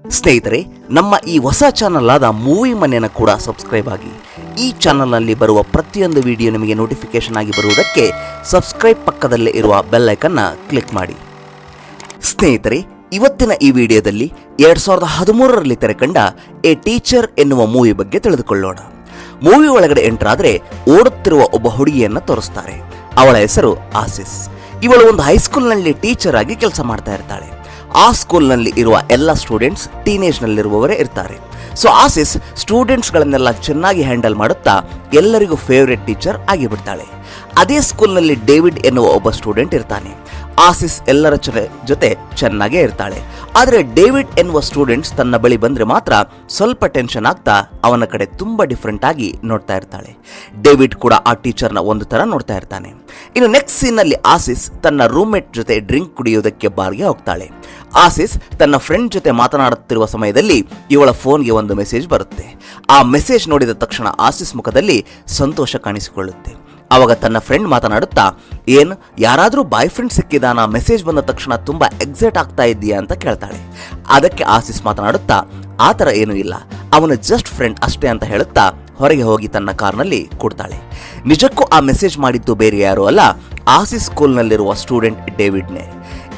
ಸ್ನೇಹಿತರೆ, ನಮ್ಮ ಈ ಹೊಸ ಚಾನಲ್ ಆದ ಮೂವಿ ಮನೆಯನ್ನು ಕೂಡ ಸಬ್ಸ್ಕ್ರೈಬ್ ಆಗಿ. ಈ ಚಾನಲ್ನಲ್ಲಿ ಬರುವ ಪ್ರತಿಯೊಂದು ವಿಡಿಯೋ ನಿಮಗೆ ನೋಟಿಫಿಕೇಶನ್ ಆಗಿ ಬರುವುದಕ್ಕೆ ಸಬ್ಸ್ಕ್ರೈಬ್ ಪಕ್ಕದಲ್ಲೇ ಇರುವ ಬೆಲ್ ಐಕನ್ನ ಕ್ಲಿಕ್ ಮಾಡಿ. ಸ್ನೇಹಿತರೆ, ಇವತ್ತಿನ ಈ ವಿಡಿಯೋದಲ್ಲಿ 2013ರಲ್ಲಿ ತೆರೆಕಂಡ ಎ ಟೀಚರ್ ಎನ್ನುವ ಮೂವಿ ಬಗ್ಗೆ ತಿಳಿದುಕೊಳ್ಳೋಣ. ಮೂವಿ ಒಳಗಡೆ ಎಂಟರ್ ಆದರೆ ಓಡುತ್ತಿರುವ ಒಬ್ಬ ಹುಡುಗಿಯನ್ನು ತೋರಿಸ್ತಾರೆ. ಅವಳ ಹೆಸರು ಆಸಿಸ್. ಇವಳು ಒಂದು ಹೈಸ್ಕೂಲ್ನಲ್ಲಿ ಟೀಚರ್ ಆಗಿ ಕೆಲಸ ಮಾಡ್ತಾ ಇರ್ತಾಳೆ. ಆ ಸ್ಕೂಲ್ನಲ್ಲಿ ಇರುವ ಎಲ್ಲ ಸ್ಟೂಡೆಂಟ್ಸ್ ಟೀನೇಜ್ನಲ್ಲಿರುವವರೇ ಇರ್ತಾರೆ. ಸೊ ಆಸಿಸ್ ಸ್ಟೂಡೆಂಟ್ಸ್ಗಳನ್ನೆಲ್ಲ ಚೆನ್ನಾಗಿ ಹ್ಯಾಂಡಲ್ ಮಾಡುತ್ತಾ ಎಲ್ಲರಿಗೂ ಫೇವ್ರೆಟ್ ಟೀಚರ್ ಆಗಿಬಿಡ್ತಾಳೆ. ಅದೇ ಸ್ಕೂಲ್ನಲ್ಲಿ ಡೇವಿಡ್ ಎನ್ನುವ ಒಬ್ಬ ಸ್ಟೂಡೆಂಟ್ ಇರ್ತಾನೆ. ಆಸಿಸ್ ಎಲ್ಲರ ಜೊತೆ ಚೆನ್ನಾಗೇ ಇರ್ತಾಳೆ. ಆದರೆ ಡೇವಿಡ್ ಎನ್ನುವ ಸ್ಟೂಡೆಂಟ್ಸ್ ತನ್ನ ಬಳಿ ಬಂದರೆ ಮಾತ್ರ ಸ್ವಲ್ಪ ಟೆನ್ಷನ್ ಆಗ್ತಾ ಅವನ ಕಡೆ ತುಂಬ ಡಿಫ್ರೆಂಟ್ ಆಗಿ ನೋಡ್ತಾ ಇರ್ತಾಳೆ. ಡೇವಿಡ್ ಕೂಡ ಆ ಟೀಚರ್ನ ಒಂದು ಥರ ನೋಡ್ತಾ ಇರ್ತಾನೆ. ಇನ್ನು ನೆಕ್ಸ್ಟ್ ಸೀನ್ನಲ್ಲಿ ಆಸಿಸ್ ತನ್ನ ರೂಮ್ಮೇಟ್ ಜೊತೆ ಡ್ರಿಂಕ್ ಕುಡಿಯೋದಕ್ಕೆ ಬಾರ್ಗೆ ಹೋಗ್ತಾಳೆ. ಆಸಿಸ್ ತನ್ನ ಫ್ರೆಂಡ್ ಜೊತೆ ಮಾತನಾಡುತ್ತಿರುವ ಸಮಯದಲ್ಲಿ ಇವಳ ಫೋನ್ಗೆ ಒಂದು ಮೆಸೇಜ್ ಬರುತ್ತೆ. ಆ ಮೆಸೇಜ್ ನೋಡಿದ ತಕ್ಷಣ ಆಸಿಸ್ ಮುಖದಲ್ಲಿ ಸಂತೋಷ ಕಾಣಿಸಿಕೊಳ್ಳುತ್ತೆ. ಆವಾಗ ತನ್ನ ಫ್ರೆಂಡ್ ಮಾತನಾಡುತ್ತಾ, ಏನು ಯಾರಾದರೂ ಬಾಯ್ ಫ್ರೆಂಡ್ ಸಿಕ್ಕಿದಾನ, ಮೆಸೇಜ್ ಬಂದ ತಕ್ಷಣ ತುಂಬ ಎಕ್ಸೈಟ್ ಆಗ್ತಾ ಇದ್ದೀಯಾ ಅಂತ ಕೇಳ್ತಾಳೆ. ಅದಕ್ಕೆ ಆಸಿಸ್ ಮಾತನಾಡುತ್ತಾ, ಆ ಥರ ಏನೂ ಇಲ್ಲ, ಅವನು ಜಸ್ಟ್ ಫ್ರೆಂಡ್ ಅಷ್ಟೇ ಅಂತ ಹೇಳುತ್ತಾ ಹೊರಗೆ ಹೋಗಿ ತನ್ನ ಕಾರ್ನಲ್ಲಿ ಕೂಡ್ತಾಳೆ. ನಿಜಕ್ಕೂ ಆ ಮೆಸೇಜ್ ಮಾಡಿದ್ದು ಬೇರೆ ಯಾರೂ ಅಲ್ಲ, ಆಸಿಸ್ ಸ್ಕೂಲ್ನಲ್ಲಿರುವ ಸ್ಟೂಡೆಂಟ್ ಡೇವಿಡ್ನೇ.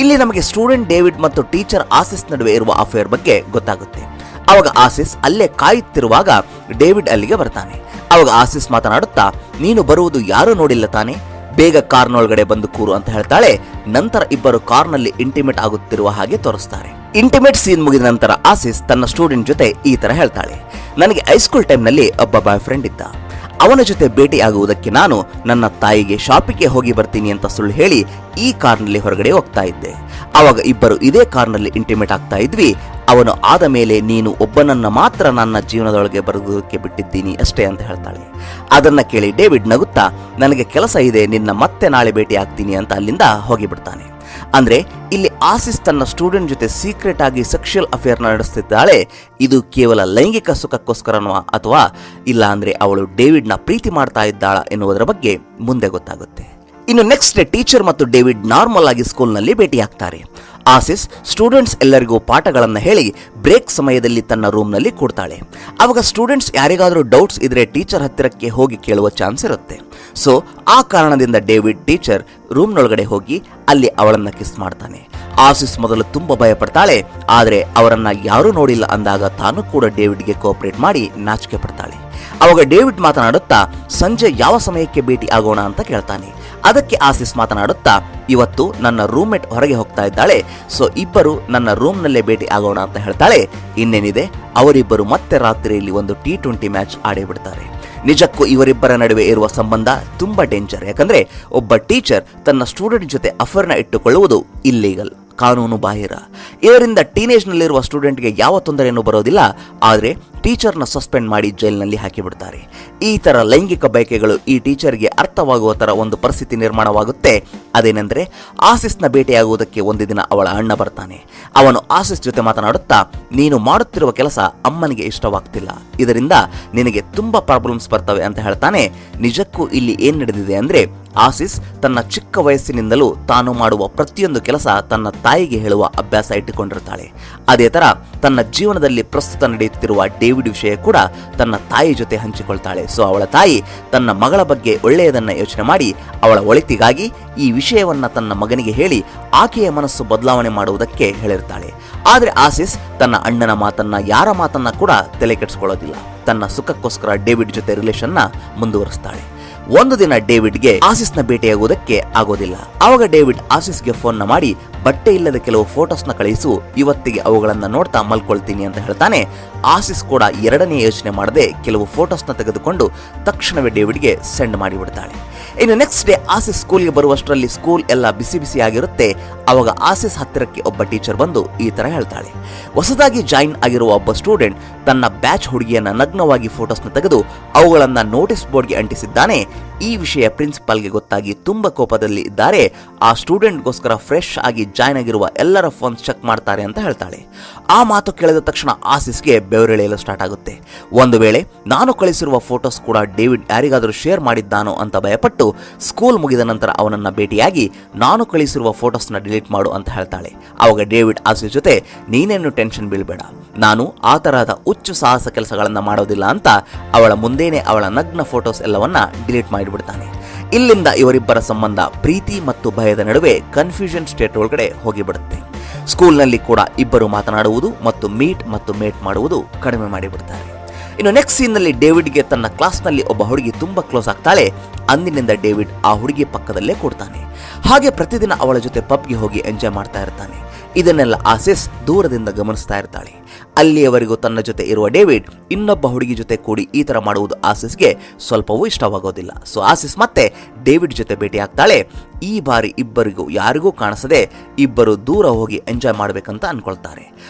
ಇಲ್ಲಿ ನಮಗೆ ಸ್ಟೂಡೆಂಟ್ ಡೇವಿಡ್ ಮತ್ತು ಟೀಚರ್ ಆಸಿಸ್ ನಡುವೆ ಇರುವ ಅಫೇರ್ ಬಗ್ಗೆ ಗೊತ್ತಾಗುತ್ತೆ. ಅವಾಗ ಆಸಿಸ್ ಅಲ್ಲೇ ಕಾಯುತ್ತಿರುವಾಗ ಡೇವಿಡ್ ಅಲ್ಲಿಗೆ ಬರ್ತಾನೆ. ಅವಾಗ ಆಸಿಸ್ ಮಾತನಾಡುತ್ತಾ, ನೀನು ಬರುವುದು ಯಾರೂ ನೋಡಿಲ್ಲ ತಾನೆ, ಬೇಗ ಕಾರ್ನೊಳಗಡೆ ಬಂದು ಕೂರು ಅಂತ ಹೇಳ್ತಾಳೆ. ನಂತರ ಇಬ್ಬರು ಕಾರ್ನಲ್ಲಿ ಇಂಟಿಮೇಟ್ ಆಗುತ್ತಿರುವ ಹಾಗೆ ತೋರಿಸ್ತಾರೆ. ಇಂಟಿಮೇಟ್ ಸೀನ್ ಮುಗಿದ ನಂತರ ಆಸಿಸ್ ತನ್ನ ಸ್ಟೂಡೆಂಟ್ ಜೊತೆ ಈ ತರ ಹೇಳ್ತಾಳೆ, ನನಗೆ ಹೈಸ್ಕೂಲ್ ಟೈಮ್ನಲ್ಲಿ ಒಬ್ಬ ಬಾಯ್ ಫ್ರೆಂಡ್ ಇದ್ದ. ಅವನ ಜೊತೆ ಭೇಟಿ ಆಗುವುದಕ್ಕೆ ನಾನು ನನ್ನ ತಾಯಿಗೆ ಶಾಪಿಗೆ ಹೋಗಿ ಬರ್ತೀನಿ ಅಂತ ಸುಳ್ಳು ಹೇಳಿ ಈ ಕಾರ್ನಲ್ಲಿ ಹೊರಗಡೆ ಹೋಗ್ತಾ ಇದ್ದೆ. ಆವಾಗ ಇಬ್ಬರು ಇದೇ ಕಾರ್ನಲ್ಲಿ ಇಂಟಿಮೇಟ್ ಆಗ್ತಾ ಇದ್ವಿ. ಅವನು ಆದ ಮೇಲೆ ನೀನು ಒಬ್ಬನನ್ನ ಮಾತ್ರ ನನ್ನ ಜೀವನದೊಳಗೆ ಬರುವುದಕ್ಕೆ ಬಿಟ್ಟಿದ್ದೀನಿ ಅಷ್ಟೇ ಅಂತ ಹೇಳ್ತಾಳೆ. ಅದನ್ನ ಕೇಳಿ ಡೇವಿಡ್ ನಗುತ್ತಾ, ನನಗೆ ಕೆಲಸ ಇದೆ, ನಿನ್ನ ಮತ್ತೆ ನಾಳೆ ಭೇಟಿ ಆಗ್ತೀನಿ ಅಂತ ಅಲ್ಲಿಂದ ಹೋಗಿಬಿಡ್ತಾನೆ. ಅಂದ್ರೆ ಇಲ್ಲಿ ಆಸಿಸ್ ತನ್ನ ಸ್ಟೂಡೆಂಟ್ ಜೊತೆ ಸೀಕ್ರೆಟ್ ಆಗಿ ಸೆಕ್ಷುಯಲ್ ಅಫೇರ್ ನಡೆಸುತ್ತಿದ್ದಾಳೆ. ಇದು ಕೇವಲ ಲೈಂಗಿಕ ಸುಖಕ್ಕೋಸ್ಕರನೋ ಅಥವಾ ಇಲ್ಲ ಅಂದ್ರೆ ಅವಳು ಡೇವಿಡ್ನ ಪ್ರೀತಿ ಮಾಡ್ತಾ ಇದ್ದಾಳ ಎನ್ನುವುದರ ಬಗ್ಗೆ ಮುಂದೆ ಗೊತ್ತಾಗುತ್ತೆ. ಇನ್ನು ನೆಕ್ಸ್ಟ್ ಡೇ ಟೀಚರ್ ಮತ್ತು ಡೇವಿಡ್ ನಾರ್ಮಲ್ ಆಗಿ ಸ್ಕೂಲ್ನಲ್ಲಿ ಭೇಟಿಯಾಗ್ತಾರೆ. ಆಸಿಸ್ ಸ್ಟೂಡೆಂಟ್ಸ್ ಎಲ್ಲರಿಗೂ ಪಾಠಗಳನ್ನು ಹೇಳಿ ಬ್ರೇಕ್ ಸಮಯದಲ್ಲಿ ತನ್ನ ರೂಮ್ನಲ್ಲಿ ಕೂಡ್ತಾಳೆ. ಆವಾಗ ಸ್ಟೂಡೆಂಟ್ಸ್ ಯಾರಿಗಾದರೂ ಡೌಟ್ಸ್ ಇದ್ರೆ ಟೀಚರ್ ಹತ್ತಿರಕ್ಕೆ ಹೋಗಿ ಕೇಳುವ ಚಾನ್ಸ್ ಇರುತ್ತೆ. ಸೊ ಆ ಕಾರಣದಿಂದ ಡೇವಿಡ್ ಟೀಚರ್ ರೂಮ್ನೊಳಗಡೆ ಹೋಗಿ ಅಲ್ಲಿ ಅವಳನ್ನ ಕಿಸ್ ಮಾಡ್ತಾನೆ. ಆಸಿಸ್ ಮೊದಲು ತುಂಬ ಭಯ ಪಡ್ತಾಳೆ. ಆದರೆ ಅವರನ್ನ ಯಾರೂ ನೋಡಿಲ್ಲ ಅಂದಾಗ ತಾನು ಕೂಡ ಡೇವಿಡ್ಗೆ ಕೋಆಪರೇಟ್ ಮಾಡಿ ನಾಚಿಕೆ ಪಡ್ತಾಳೆ. ಅವಾಗ ಡೇವಿಡ್ ಮಾತನಾಡುತ್ತಾ, ಸಂಜೆ ಯಾವ ಸಮಯಕ್ಕೆ ಭೇಟಿ ಆಗೋಣ ಅಂತ ಕೇಳ್ತಾನೆ. ಅದಕ್ಕೆ ಆಸಿಸ್ ಮಾತನಾಡುತ್ತಾ, ಇವತ್ತು ನನ್ನ ರೂಮ್ಮೇಟ್ ಹೊರಗೆ ಹೋಗ್ತಾ ಇದ್ದಾಳೆ, ಸೊ ಇಬ್ಬರು ನನ್ನ ರೂಮ್ನಲ್ಲೇ ಭೇಟಿ ಆಗೋಣ ಅಂತ ಹೇಳ್ತಾಳೆ. ಇನ್ನೇನಿದೆ, ಅವರಿಬ್ಬರು ಮತ್ತೆ ರಾತ್ರಿಯಲ್ಲಿ ಒಂದು T20 ಮ್ಯಾಚ್ ಆಡೇ ಬಿಡ್ತಾರೆ. ನಿಜಕ್ಕೂ ಇವರಿಬ್ಬರ ನಡುವೆ ಇರುವ ಸಂಬಂಧ ತುಂಬಾ ಡೇಂಜರ್. ಯಾಕಂದ್ರೆ ಒಬ್ಬ ಟೀಚರ್ ತನ್ನ ಸ್ಟೂಡೆಂಟ್ ಜೊತೆ ಅಫೇರ್ನ ಇಟ್ಟುಕೊಳ್ಳುವುದು ಇಲ್ಲೀಗಲ್, ಕಾನೂನು ಬಾಹಿರ. ಇದರಿಂದ ಟೀನೇಜ್ನಲ್ಲಿರುವ ಸ್ಟೂಡೆಂಟ್ಗೆ ಯಾವ ತೊಂದರೆಯೂ ಬರೋದಿಲ್ಲ. ಆದರೆ ಟೀಚರ್ನ ಸಸ್ಪೆಂಡ್ ಮಾಡಿ ಜೈಲಿನಲ್ಲಿ ಹಾಕಿಬಿಡ್ತಾರೆ. ಈ ಥರ ಲೈಂಗಿಕ ಬಯಕೆಗಳು ಈ ಟೀಚರ್ಗೆ ಅರ್ಥವಾಗುವ ಥರ ಒಂದು ಪರಿಸ್ಥಿತಿ ನಿರ್ಮಾಣವಾಗುತ್ತೆ. ಅದೇನೆಂದರೆ ಆಸಿಸ್ನ ಭೇಟಿಯಾಗುವುದಕ್ಕೆ ಒಂದು ದಿನ ಅವಳ ಅಣ್ಣ ಬರ್ತಾನೆ. ಅವನು ಆಸಿಸ್ ಜೊತೆ ಮಾತನಾಡುತ್ತಾ, ನೀನು ಮಾಡುತ್ತಿರುವ ಕೆಲಸ ಅಮ್ಮನಿಗೆ ಇಷ್ಟವಾಗ್ತಿಲ್ಲ, ಇದರಿಂದ ನಿನಗೆ ತುಂಬ ಪ್ರಾಬ್ಲಮ್ಸ್ ಬರ್ತವೆ ಅಂತ ಹೇಳ್ತಾನೆ. ನಿಜಕ್ಕೂ ಇಲ್ಲಿ ಏನು ನಡೆದಿದೆ ಅಂದರೆ ಆಸಿಸ್ ತನ್ನ ಚಿಕ್ಕ ವಯಸ್ಸಿನಿಂದಲೂ ತಾನು ಮಾಡುವ ಪ್ರತಿಯೊಂದು ಕೆಲಸ ತನ್ನ ತಾಯಿಗೆ ಹೇಳುವ ಅಭ್ಯಾಸ ಇಟ್ಟುಕೊಂಡಿರ್ತಾಳೆ. ಅದೇ ಥರ ತನ್ನ ಜೀವನದಲ್ಲಿ ಪ್ರಸ್ತುತ ನಡೆಯುತ್ತಿರುವ ಡೇವಿಡ್ ವಿಷಯ ಕೂಡ ತನ್ನ ತಾಯಿ ಜೊತೆ ಹಂಚಿಕೊಳ್ತಾಳೆ. ಸೊ ಅವಳ ತಾಯಿ ತನ್ನ ಮಗಳ ಬಗ್ಗೆ ಒಳ್ಳೆಯದನ್ನು ಯೋಚನೆ ಮಾಡಿ ಅವಳ ಒಳಿತಿಗಾಗಿ ಈ ವಿಷಯವನ್ನ ತನ್ನ ಮಗನಿಗೆ ಹೇಳಿ ಆಕೆಯ ಮನಸ್ಸು ಬದಲಾವಣೆ ಮಾಡುವುದಕ್ಕೆ ಹೇಳಿರ್ತಾಳೆ. ಆದರೆ ಆಸಿಸ್ ತನ್ನ ಅಣ್ಣನ ಮಾತನ್ನ, ಯಾರ ಮಾತನ್ನ ಕೂಡ ತಲೆ ಕೆಡಿಸ್ಕೊಳ್ಳೋದಿಲ್ಲ. ತನ್ನ ಸುಖಕ್ಕೋಸ್ಕರ ಡೇವಿಡ್ ಜೊತೆ ರಿಲೇಷನ್ನ ಮುಂದುವರಿಸ್ತಾಳೆ. ಒಂದು ದಿನ ಡೇವಿಡ್ಗೆ ಆಸಿಸ್ನ ಭೇಟಿಯಾಗುವುದಕ್ಕೆ ಆಗೋದಿಲ್ಲ. ಆವಾಗ ಡೇವಿಡ್ ಆಸಿಸ್ಗೆ ಫೋನ್ನ ಮಾಡಿ ಬಟ್ಟೆ ಇಲ್ಲದ ಕೆಲವು ಫೋಟೋಸ್ನ ಕಳಿಸು, ಇವತ್ತಿಗೆ ಅವುಗಳನ್ನ ನೋಡ್ತಾ ಮಲ್ಕೊಳ್ತೀನಿ ಅಂತ ಹೇಳ್ತಾನೆ. ಆಸಿಸ್ ಕೂಡ ಎರಡನೇ ಯೋಚನೆ ಮಾಡದೆ ಕೆಲವು ಫೋಟೋಸ್ನ ತೆಗೆದುಕೊಂಡು ತಕ್ಷಣವೇ ಡೇವಿಡ್ಗೆ ಸೆಂಡ್ ಮಾಡಿಬಿಡ್ತಾಳೆ. ಇನ್ನು ನೆಕ್ಸ್ಟ್ ಡೇ ಆಸಿಸ್ ಸ್ಕೂಲ್ಗೆ ಬರುವಷ್ಟರಲ್ಲಿ ಸ್ಕೂಲ್ ಎಲ್ಲ ಬಿಸಿ ಬಿಸಿ ಆಗಿರುತ್ತೆ. ಅವಾಗ ಆಸಿಸ್ ಹತ್ತಿರಕ್ಕೆ ಒಬ್ಬ ಟೀಚರ್ ಬಂದು ಈ ತರ ಹೇಳ್ತಾಳೆ, ಹೊಸದಾಗಿ ಜಾಯಿನ್ ಆಗಿರುವ ಒಬ್ಬ ಸ್ಟೂಡೆಂಟ್ ತನ್ನ ಬ್ಯಾಚ್ ಹುಡುಗಿಯನ್ನ ನಗ್ನವಾಗಿ ಫೋಟೋಸ್ನ ತೆಗೆದು ಅವುಗಳನ್ನ ನೋಟಿಸ್ ಬೋರ್ಡ್ಗೆ ಅಂಟಿಸಿದ್ದಾನೆ. ಈ ವಿಷಯ ಪ್ರಿನ್ಸಿಪಾಲ್ಗೆ ಗೊತ್ತಾಗಿ ತುಂಬ ಕೋಪದಲ್ಲಿ ಇದ್ದಾರೆ. ಆ ಸ್ಟೂಡೆಂಟ್ಗೋಸ್ಕರ ಫ್ರೆಶ್ ಆಗಿ ಜಾಯ್ನ್ ಆಗಿರುವ ಎಲ್ಲರ ಫೋನ್ ಚೆಕ್ ಮಾಡ್ತಾರೆ ಅಂತ ಹೇಳ್ತಾಳೆ. ಆ ಮಾತು ಕೇಳಿದ ತಕ್ಷಣ ಆಸಿಸ್ಗೆ ಬೆವರಿಳೆಯಲು ಸ್ಟಾರ್ಟ್ ಆಗುತ್ತೆ. ಒಂದು ವೇಳೆ ನಾನು ಕಳಿಸಿರುವ ಫೋಟೋಸ್ ಕೂಡ ಡೇವಿಡ್ ಯಾರಿಗಾದರೂ ಶೇರ್ ಮಾಡಿದ್ದಾನೋ ಅಂತ ಭಯಪಟ್ಟು ಸ್ಕೂಲ್ ಮುಗಿದ ನಂತರ ಅವನನ್ನ ಭೇಟಿಯಾಗಿ ನಾನು ಕಳಿಸಿರುವ ಫೋಟೋಸ್ನ ಡಿಲೀಟ್ ಮಾಡು ಅಂತ ಹೇಳ್ತಾಳೆ. ಅವಾಗ ಡೇವಿಡ್ ಆಸಿಸ್ ಜೊತೆ ನೀನೇನು ಟೆನ್ಷನ್ ಬೀಳಬೇಡ, ನಾನು ಆ ತರಹದ ಹುಚ್ಚು ಸಾಹಸ ಕೆಲಸಗಳನ್ನ ಮಾಡೋದಿಲ್ಲ ಅಂತ ಅವಳ ಮುಂದೇನೆ ಅವಳ ನಗ್ನ ಫೋಟೋಸ್ ಎಲ್ಲವನ್ನ ಡಿಲೀಟ್ ಮಾಡಿಬಿಡ್ತಾನೆ. ಇಲ್ಲಿಂದ ಇವರಿಬ್ಬರ ಸಂಬಂಧ ಪ್ರೀತಿ ಮತ್ತು ಭಯದ ನಡುವೆ ಕನ್ಫ್ಯೂಷನ್ ಸ್ಟೇಟ್ ಒಳಗಡೆ ಹೋಗಿಬಿಡುತ್ತೆ. ಸ್ಕೂಲ್ನಲ್ಲಿ ಕೂಡ ಇಬ್ಬರು ಮಾತನಾಡುವುದು ಮತ್ತು ಮೇಟ್ ಮಾಡುವುದು ಕಡಿಮೆ ಮಾಡಿಬಿಡ್ತಾರೆ. ಇನ್ನು ನೆಕ್ಸ್ಟ್ ಸೀನ್ನಲ್ಲಿ ಡೇವಿಡ್ಗೆ ತನ್ನ ಕ್ಲಾಸ್ನಲ್ಲಿ ಒಬ್ಬ ಹುಡುಗಿ ತುಂಬಾ ಕ್ಲೋಸ್ ಆಗ್ತಾಳೆ. ಅಂದಿನಿಂದ ಡೇವಿಡ್ ಆ ಹುಡುಗಿ ಪಕ್ಕದಲ್ಲೇ ಕೂಡ್ತಾನೆ. ಹಾಗೆ ಪ್ರತಿದಿನ ಅವಳ ಜೊತೆ ಪಬ್ಗೆ ಹೋಗಿ ಎಂಜಾಯ್ ಮಾಡ್ತಾ ಇರ್ತಾನೆ. ಇದನ್ನೆಲ್ಲ ಆಸಿಸ್ ದೂರದಿಂದ ಗಮನಿಸ್ತಾ ಇರ್ತಾಳೆ. ಅಲ್ಲಿಯವರೆಗೂ ತನ್ನ ಜೊತೆ ಇರುವ ಡೇವಿಡ್ ಇನ್ನೊಬ್ಬ ಹುಡುಗಿ ಜೊತೆ ಕೂಡಿ ಈ ತರ ಮಾಡುವುದು ಆಸಿಸ್ಗೆ ಸ್ವಲ್ಪವೂ ಇಷ್ಟವಾಗೋದಿಲ್ಲ. ಸೊ ಆಸಿಸ್ ಮತ್ತೆ ಡೇವಿಡ್ ಜೊತೆ ಭೇಟಿ ಆಗ್ತಾಳೆ. ಈ ಬಾರಿ ಇಬ್ಬರಿಗೂ ಯಾರಿಗೂ ಕಾಣಿಸದೆ ಇಬ್ಬರು ದೂರ ಹೋಗಿ ಎಂಜಾಯ್ ಮಾಡಬೇಕಂತ ಅನ್ಕೊಳ್ತಾರೆ.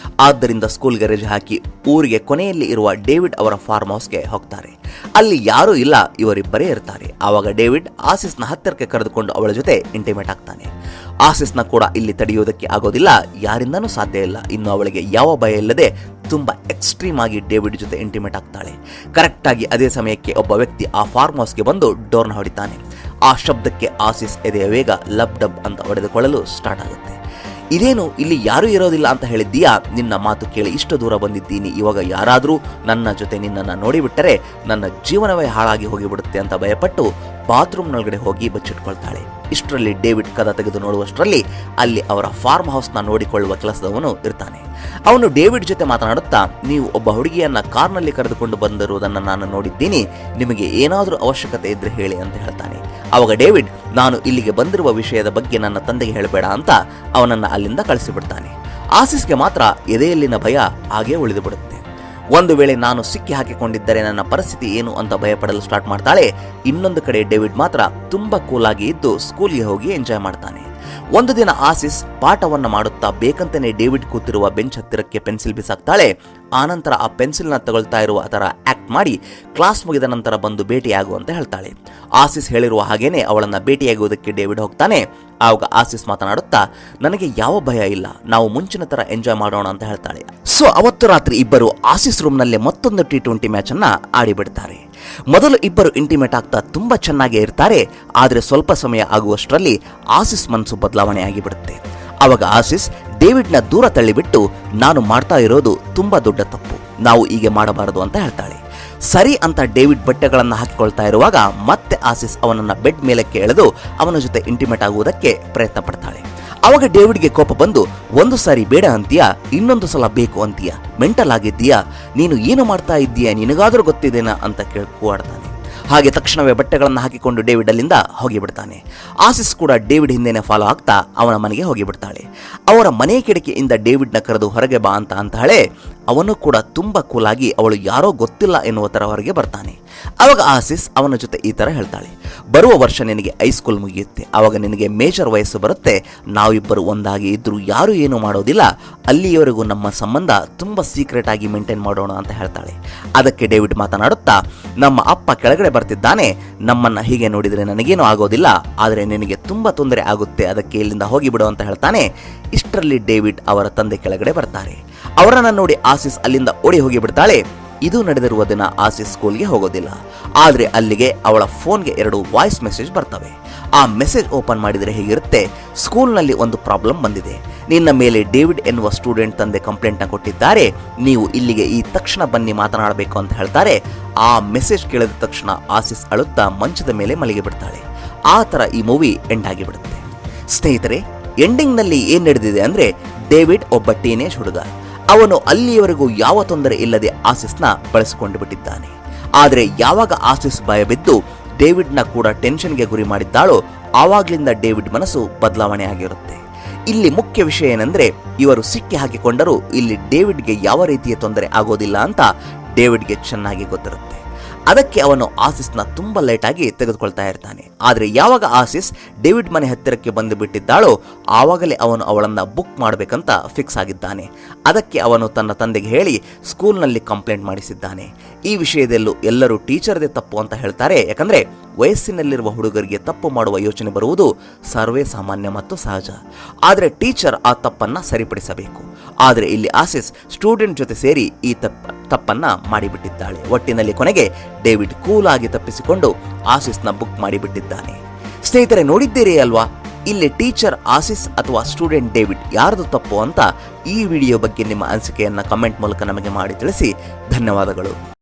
ಆದ್ದರಿಂದ ಸ್ಕೂಲ್ಗೆ ರಜೆ ಹಾಕಿ ಊರಿಗೆ ಕೊನೆಯಲ್ಲಿ ಇರುವ ಡೇವಿಡ್ ಅವರ ಫಾರ್ಮ್ ಹೌಸ್ಗೆ ಹೋಗ್ತಾರೆ. ಅಲ್ಲಿ ಯಾರೂ ಇಲ್ಲ, ಇವರಿಬ್ಬರೇ ಇರ್ತಾರೆ. ಆವಾಗ ಡೇವಿಡ್ ಆಸಿಸ್ನ ಹತ್ತಿರಕ್ಕೆ ಕರೆದುಕೊಂಡು ಅವಳ ಜೊತೆ ಇಂಟಿಮೇಟ್ ಆಗ್ತಾನೆ. ಆಸಿಸ್ನ ಕೂಡ ಇಲ್ಲಿ ತಡೆಯುವುದಕ್ಕೆ ಆಗೋದಿಲ್ಲ, ಯಾರಿಂದನೂ ಸಾಧ್ಯ ಇಲ್ಲ. ಇನ್ನು ಅವಳಿಗೆ ಯಾವ ಭಯ ಇಲ್ಲದೆ ತುಂಬಾ ಎಕ್ಸ್ಟ್ರೀಮ್ ಆಗಿ ಡೇವಿಡ್ ಜೊತೆ ಇಂಟಿಮೇಟ್ ಆಗ್ತಾಳೆ. ಕರೆಕ್ಟ್ ಆಗಿ ಅದೇ ಸಮಯಕ್ಕೆ ಒಬ್ಬ ವ್ಯಕ್ತಿ ಆ ಫಾರ್ಮ್ ಹೌಸ್ಗೆ ಬಂದು ಡೋರ್ನ ಹೊಡಿತಾನೆ. ಆ ಶಬ್ದಕ್ಕೆ ಆಸಿಸ್ ಎದೆಯ ವೇಗ ಲಬ್ ಡಬ್ ಅಂತ ಹೊಡೆದುಕೊಳ್ಳಲು ಸ್ಟಾರ್ಟ್ ಆಗುತ್ತೆ. ಇದೇನು ಇಲ್ಲಿ ಯಾರೂ ಇರೋದಿಲ್ಲ ಅಂತ ಹೇಳಿದ್ದೀಯಾ? ನಿನ್ನ ಮಾತು ಕೇಳಿ ಇಷ್ಟು ದೂರ ಬಂದಿದ್ದೀನಿ. ಇವಾಗ ಯಾರಾದರೂ ನನ್ನ ಜೊತೆ ನಿನ್ನನ್ನು ನೋಡಿಬಿಟ್ಟರೆ ನನ್ನ ಜೀವನವೇ ಹಾಳಾಗಿ ಹೋಗಿಬಿಡುತ್ತೆ ಅಂತ ಭಯಪಟ್ಟು ಬಾತ್ರೂಮ್ನೊಳಗಡೆ ಹೋಗಿ ಬಚ್ಚಿಟ್ಕೊಳ್ತಾಳೆ. ಇಷ್ಟರಲ್ಲಿ ಡೇವಿಡ್ ಕದ ತೆಗೆದು ನೋಡುವಷ್ಟರಲ್ಲಿ ಅಲ್ಲಿ ಅವರ ಫಾರ್ಮ್ ಹೌಸ್ನ ನೋಡಿಕೊಳ್ಳುವ ಕೆಲಸದವನು ಇರ್ತಾನೆ. ಅವನು ಡೇವಿಡ್ ಜೊತೆ ಮಾತನಾಡುತ್ತಾ, ನೀವು ಒಬ್ಬ ಹುಡುಗಿಯನ್ನ ಕಾರ್ನಲ್ಲಿ ಕರೆದುಕೊಂಡು ಬಂದಿರುವುದನ್ನು ನಾನು ನೋಡಿದ್ದೀನಿ, ನಿಮಗೆ ಏನಾದರೂ ಅವಶ್ಯಕತೆ ಇದ್ರೆ ಹೇಳಿ ಅಂತ ಹೇಳ್ತಾನೆ. ಅವಾಗ ಡೇವಿಡ್, ನಾನು ಇಲ್ಲಿಗೆ ಬಂದಿರುವ ವಿಷಯದ ಬಗ್ಗೆ ನನ್ನ ತಂದೆಗೆ ಹೇಳಬೇಡ ಅಂತ ಅವನನ್ನ ಅಲ್ಲಿಂದ ಕಳಿಸಿಬಿಡ್ತಾನೆ. ಆಸಿಸ್ಗೆ ಮಾತ್ರ ಎದೆಯಲ್ಲಿನ ಭಯ ಹಾಗೇ ಉಳಿದು ಬಿಡುತ್ತೆ. ಒಂದು ವೇಳೆ ನಾನು ಸಿಕ್ಕಿ ಹಾಕಿಕೊಂಡಿದ್ದರೆ ನನ್ನ ಪರಿಸ್ಥಿತಿ ಏನು ಅಂತ ಭಯಪಡಲು ಸ್ಟಾರ್ಟ್ ಮಾಡ್ತಾಳೆ. ಇನ್ನೊಂದು ಕಡೆ ಡೇವಿಡ್ ಮಾತ್ರ ತುಂಬಾ ಕೂಲಾಗಿ ಇದ್ದು ಸ್ಕೂಲ್ಗೆ ಹೋಗಿ ಎಂಜಾಯ್ ಮಾಡ್ತಾನೆ. ಒಂದು ದಿನ ಆಸಿಸ್ ಪಾಠವನ್ನ ಮಾಡುತ್ತಾ ಬೇಕಂತಾನೆ ಡೇವಿಡ್ ಕೂತಿರುವ ಬೆಂಚ್ ಹತ್ತಿರಕ್ಕೆ ಪೆನ್ಸಿಲ್ ಬಿಸಾಕ್ತಾಳೆ. ಆನಂತರ ಆ ಪೆನ್ಸಿಲ್ನ ತಗೊಳ್ತಾ ಇರುವ ಆ ಥರ ಆಕ್ಟ್ ಮಾಡಿ ಕ್ಲಾಸ್ ಮುಗಿದ ನಂತರ ಬಂದು ಭೇಟಿಯಾಗು ಅಂತ ಹೇಳ್ತಾಳೆ. ಆಸಿಸ್ ಹೇಳಿರುವ ಹಾಗೇನೆ ಅವಳನ್ನ ಭೇಟಿಯಾಗುವುದಕ್ಕೆ ಡೇವಿಡ್ ಹೋಗ್ತಾನೆ. ಆವಾಗ ಆಸಿಸ್ ಮಾತನಾಡುತ್ತಾ, ನನಗೆ ಯಾವ ಭಯ ಇಲ್ಲ, ನಾವು ಮುಂಚಿನ ತರ ಎಂಜಾಯ್ ಮಾಡೋಣ ಅಂತ ಹೇಳ್ತಾಳೆ. ಸೊ ಅವತ್ತು ರಾತ್ರಿ ಇಬ್ಬರು ಆಸಿಸ್ ರೂಮ್ನಲ್ಲೇ ಮತ್ತೊಂದು T20 ಮ್ಯಾಚ್ ಅನ್ನ ಆಡಿಬಿಡ್ತಾರೆ. ಮೊದಲು ಇಬ್ಬರು ಇಂಟಿಮೇಟ್ ಆಗ್ತಾ ತುಂಬಾ ಚೆನ್ನಾಗೇ ಇರ್ತಾರೆ. ಆದರೆ ಸ್ವಲ್ಪ ಸಮಯ ಆಗುವಷ್ಟರಲ್ಲಿ ಆಸಿಸ್ ಮನಸ್ಸು ಬದಲಾವಣೆ ಆಗಿಬಿಡುತ್ತೆ. ಅವಾಗ ಆಸಿಸ್ ಡೇವಿಡ್ನ ದೂರ ತಳ್ಳಿಬಿಟ್ಟು, ನಾನು ಮಾಡ್ತಾ ಇರೋದು ತುಂಬಾ ದೊಡ್ಡ ತಪ್ಪು, ನಾವು ಹೀಗೆ ಮಾಡಬಾರದು ಅಂತ ಹೇಳ್ತಾಳೆ. ಸರಿ ಅಂತ ಡೇವಿಡ್ ಬಟ್ಟೆಗಳನ್ನು ಹಾಕಿಕೊಳ್ತಾ ಇರುವಾಗ ಮತ್ತೆ ಆಸಿಸ್ ಅವನನ್ನ ಬೆಡ್ ಮೇಲಕ್ಕೆ ಎಳೆದು ಅವನ ಜೊತೆ ಇಂಟಿಮೇಟ್ ಆಗುವುದಕ್ಕೆ ಪ್ರಯತ್ನ ಪಡ್ತಾಳೆ. ಅವಾಗ ಡೇವಿಡ್ಗೆ ಕೋಪ ಬಂದು, ಒಂದು ಸಾರಿ ಬೇಡ ಅಂತೀಯಾ, ಇನ್ನೊಂದು ಸಲ ಬೇಕು ಅಂತೀಯಾ, ಮೆಂಟಲ್ ಆಗಿದ್ದೀಯಾ, ನೀನು ಏನು ಮಾಡ್ತಾ ಇದ್ದೀಯಾ, ನಿನಗಾದರೂ ಗೊತ್ತಿದೇನಾ ಅಂತ ಕೂಗಾಡ್ತಾನೆ. ಹಾಗೆ ತಕ್ಷಣವೇ ಬಟ್ಟೆಗಳನ್ನು ಹಾಕಿಕೊಂಡು ಡೇವಿಡ್ ಅಲ್ಲಿಂದ ಹೋಗಿಬಿಡ್ತಾನೆ. ಆಸಿಸ್ ಕೂಡ ಡೇವಿಡ್ ಹಿಂದೆನೆ ಫಾಲೋ ಆಗ್ತಾ ಅವನ ಮನೆಗೆ ಹೋಗಿಬಿಡ್ತಾಳೆ. ಅವರ ಮನೆ ಕಿಟಕಿಯಿಂದ ಡೇವಿಡ್ನ ಕರೆದು ಹೊರಗೆ ಬಾ ಅಂತ ಅಂತಾಳೆ. ಅವನು ಕೂಡ ತುಂಬಾ ಕೂಲಾಗಿ ಅವಳು ಯಾರೋ ಗೊತ್ತಿಲ್ಲ ಎನ್ನುವ ತರ ಹೊರಗೆ ಬರ್ತಾನೆ. ಅವಾಗ ಆಸಿಸ್ ಅವನ ಜೊತೆ ಈ ತರ ಹೇಳ್ತಾಳೆ, ಬರುವ ವರ್ಷ ನಿನಗೆ ಹೈಸ್ಕೂಲ್ ಮುಗಿಯುತ್ತೆ, ಅವಾಗ ನಿನಗೆ ಮೇಜರ್ ವಯಸ್ಸು ಬರುತ್ತೆ, ನಾವಿಬ್ಬರು ಒಂದಾಗಿ ಇದ್ರೂ ಯಾರು ಏನು ಮಾಡೋದಿಲ್ಲ, ಅಲ್ಲಿಯವರೆಗೂ ನಮ್ಮ ಸಂಬಂಧ ತುಂಬಾ ಸೀಕ್ರೆಟ್ ಆಗಿ ಮೇಂಟೈನ್ ಮಾಡೋಣ ಅಂತ ಹೇಳ್ತಾಳೆ. ಅದಕ್ಕೆ ಡೇವಿಡ್ ಮಾತನಾಡುತ್ತಾ, ನಮ್ಮ ಅಪ್ಪ ಕೆಳಗಡೆ ಬರ್ತಿದ್ದಾನೆ, ನಮ್ಮನ್ನ ಹೀಗೆ ನೋಡಿದ್ರೆ ನನಗೇನು ಆಗೋದಿಲ್ಲ, ಆದರೆ ನಿನಗೆ ತುಂಬಾ ತೊಂದರೆ ಆಗುತ್ತೆ, ಅದಕ್ಕೆ ಇಲ್ಲಿಂದ ಹೋಗಿಬಿಡು ಅಂತ ಹೇಳ್ತಾನೆ. ಇಷ್ಟರಲ್ಲಿ ಡೇವಿಡ್ ಅವರ ತಂದೆ ಕೆಳಗಡೆ ಬರ್ತಾರೆ. ಅವರನ್ನ ನೋಡಿ ಆಸಿಸ್ ಅಲ್ಲಿಂದ ಓಡಿ ಹೋಗಿಬಿಡ್ತಾಳೆ. ಇದು ನಡೆದಿರುವ ದಿನ ಆಸಿಸ್ ಸ್ಕೂಲ್ಗೆ ಹೋಗೋದಿಲ್ಲ. ಆದರೆ ಅಲ್ಲಿಗೆ ಅವಳ ಫೋನ್ಗೆ 2 ವಾಯ್ಸ್ ಮೆಸೇಜ್ ಬರ್ತವೆ. ಆ ಮೆಸೇಜ್ ಓಪನ್ ಮಾಡಿದರೆ ಹೇಗಿರುತ್ತೆ, ಸ್ಕೂಲ್ನಲ್ಲಿ ಒಂದು ಪ್ರಾಬ್ಲಮ್ ಬಂದಿದೆ, ನಿನ್ನ ಮೇಲೆ ಡೇವಿಡ್ ಎನ್ನುವ ಸ್ಟೂಡೆಂಟ್ ತಂದೆ ಕಂಪ್ಲೇಂಟ್ನ ಕೊಟ್ಟಿದ್ದಾರೆ, ನೀವು ಇಲ್ಲಿಗೆ ಈ ತಕ್ಷಣ ಬನ್ನಿ ಮಾತನಾಡಬೇಕು ಅಂತ ಹೇಳ್ತಾರೆ. ಆ ಮೆಸೇಜ್ ಕೇಳಿದ ತಕ್ಷಣ ಆಸಿಸ್ ಅಳುತ್ತಾ ಮಂಚದ ಮೇಲೆ ಮಲಗಿ ಬಿಡ್ತಾಳೆ. ಆ ಥರ ಈ ಮೂವಿ ಎಂಡ್ ಆಗಿಬಿಡುತ್ತೆ. ಸ್ನೇಹಿತರೆ, ಎಂಡಿಂಗ್ನಲ್ಲಿ ಏನು ನಡೆದಿದೆ ಅಂದರೆ, ಡೇವಿಡ್ ಒಬ್ಬ ಟೀನೇಜ್ ಹುಡುಗ. ಅವನು ಅಲ್ಲಿಯವರೆಗೂ ಯಾವ ತೊಂದರೆ ಇಲ್ಲದೆ ಆಸಿಸ್ನ ಬಳಸಿಕೊಂಡು ಬಿಟ್ಟಿದ್ದಾನೆ. ಆದರೆ ಯಾವಾಗ ಆಸಿಸ್ ಭಯ ಬಿದ್ದು ಡೇವಿಡ್ನ ಕೂಡ ಟೆನ್ಷನ್ಗೆ ಗುರಿ ಮಾಡಿದ್ದಾಳೋ ಆವಾಗ್ಲಿಂದ ಡೇವಿಡ್ ಮನಸ್ಸು ಬದಲಾವಣೆ ಆಗಿರುತ್ತೆ. ಇಲ್ಲಿ ಮುಖ್ಯ ವಿಷಯ ಏನೆಂದ್ರೆ, ಇವರು ಸಿಕ್ಕಿ ಹಾಕಿಕೊಂಡರೂ ಇಲ್ಲಿ ಡೇವಿಡ್ಗೆ ಯಾವ ರೀತಿಯ ತೊಂದರೆ ಆಗೋದಿಲ್ಲ ಅಂತ ಡೇವಿಡ್ಗೆ ಚೆನ್ನಾಗಿ ಗೊತ್ತಿರುತ್ತೆ. ಅದಕ್ಕೆ ಅವನು ಆಸಿಸ್ನ ತುಂಬ ಲೇಟಾಗಿ ತೆಗೆದುಕೊಳ್ತಾ ಇರ್ತಾನೆ. ಆದರೆ ಯಾವಾಗ ಆಸಿಸ್ ಡೇವಿಡ್ ಮನೆ ಹತ್ತಿರಕ್ಕೆ ಬಂದು ಬಿಟ್ಟಿದ್ದಾಳೋ ಆವಾಗಲೇ ಅವನು ಅವಳನ್ನು ಬುಕ್ ಮಾಡಬೇಕಂತ ಫಿಕ್ಸ್ ಆಗಿದ್ದಾನೆ. ಅದಕ್ಕೆ ಅವನು ತನ್ನ ತಂದೆಗೆ ಹೇಳಿ ಸ್ಕೂಲ್ನಲ್ಲಿ ಕಂಪ್ಲೇಂಟ್ ಮಾಡಿಸಿದ್ದಾನೆ. ಈ ವಿಷಯದಲ್ಲೂ ಎಲ್ಲರೂ ಟೀಚರ್ದೇ ತಪ್ಪು ಅಂತ ಹೇಳ್ತಾರೆ. ಯಾಕಂದರೆ ವಯಸ್ಸಿನಲ್ಲಿರುವ ಹುಡುಗರಿಗೆ ತಪ್ಪು ಮಾಡುವ ಯೋಚನೆ ಬರುವುದು ಸರ್ವೇ ಸಾಮಾನ್ಯ ಮತ್ತು ಸಹಜ. ಆದರೆ ಟೀಚರ್ ಆ ತಪ್ಪನ್ನು ಸರಿಪಡಿಸಬೇಕು. ಆದರೆ ಇಲ್ಲಿ ಆಸಿಸ್ ಸ್ಟೂಡೆಂಟ್ ಜೊತೆ ಸೇರಿ ಈ ತಪ್ಪನ್ನ ಮಾಡಿಬಿಟ್ಟಿದ್ದಾಳೆ. ಒಟ್ಟಿನಲ್ಲಿ ಕೊನೆಗೆ ಡೇವಿಡ್ ಕೂಲ್ ಆಗಿ ತಪ್ಪಿಸಿಕೊಂಡು ಆಸಿಸ್ನ ಬುಕ್ ಮಾಡಿಬಿಟ್ಟಿದ್ದಾನೆ. ಸ್ನೇಹಿತರೆ, ನೋಡಿದ್ದೀರಿ ಅಲ್ವಾ, ಇಲ್ಲಿ ಟೀಚರ್ ಆಸಿಸ್ ಅಥವಾ ಸ್ಟೂಡೆಂಟ್ ಡೇವಿಡ್ ಯಾರ್ದು ತಪ್ಪು ಅಂತ? ಈ ವಿಡಿಯೋ ಬಗ್ಗೆ ನಿಮ್ಮ ಅನಿಸಿಕೆಯನ್ನು ಕಮೆಂಟ್ ಮೂಲಕ ನಮಗೆ ಮಾಡಿ ತಿಳಿಸಿ. ಧನ್ಯವಾದಗಳು.